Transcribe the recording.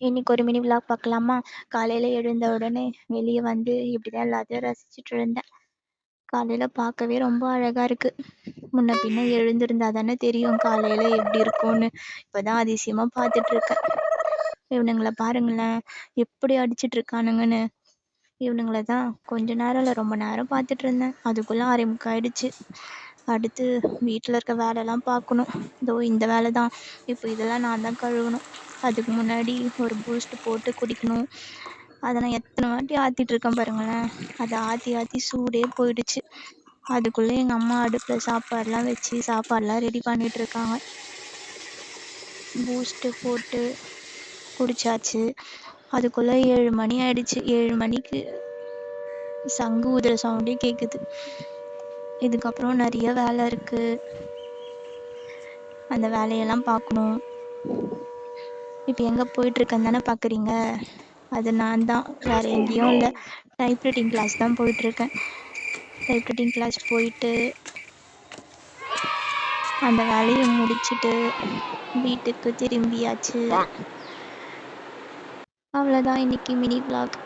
இன்னைக்கு ஒரு mini vlog பார்க்கலாமா? காலையில எழுந்த உடனே வெளியே வந்து இப்படிதான் எல்லாத்தையும் ரசிச்சுட்டு இருந்தேன். காலையில பார்க்கவே ரொம்ப அழகா இருக்கு. முன்ன பின்ன எழுந்திருந்தா தானே தெரியும் காலையில எப்படி இருக்கும்னு. இப்பதான் அதிசயமா பார்த்துட்டு இருக்கேன். இவனுங்களை பாருங்களேன், எப்படி அடிச்சிட்டு இருக்கானுங்கன்னு. இவனுங்களை தான் கொஞ்ச நேரம் இல்லை, ரொம்ப நேரம் பார்த்துட்டு இருந்தேன். அதுக்குள்ள 6:45 ஆயிடுச்சு. அடுத்து வீட்டில் இருக்க வேலைலாம் பார்க்கணும். இதோ இந்த வேலை தான். இப்போ இதெல்லாம் நான் தான் கழுவணும். அதுக்கு முன்னாடி ஒரு பூஸ்ட் போட்டு குடிக்கணும். அதை நான் எத்தனை வாட்டி ஆற்றிட்டு இருக்கேன் பாருங்களேன். அதை ஆற்றி ஆற்றி சூடே போயிடுச்சு. அதுக்குள்ளே எங்கள் அம்மா அடுப்பில் சாப்பாடெலாம் வச்சு சாப்பாடெலாம் ரெடி பண்ணிட்டு இருக்காங்க. பூஸ்ட்டு போட்டு குடிச்சாச்சு. அதுக்குள்ளே 7 மணி ஆயிடுச்சு. 7 மணிக்கு சங்கு ஊதுற சவுண்டே கேட்குது. இதுக்கப்புறம் நிறைய வேலை இருக்கு. அந்த வேலையெல்லாம் பார்க்கணும். இப்போ எங்கே போயிட்டுருக்கேன்னு தானே பார்க்குறீங்க? அது நான் தான், வேறு எங்கேயும் இல்லை. டைப்ரைட்டிங் கிளாஸ் தான் போயிட்டுருக்கேன். டைப்ரைட்டிங் கிளாஸ் போயிட்டு அந்த வேலையை முடிச்சுட்டு வீட்டுக்கு திரும்பியாச்சு. அவ்வளோதான் இன்னைக்கு மினி விளாக்.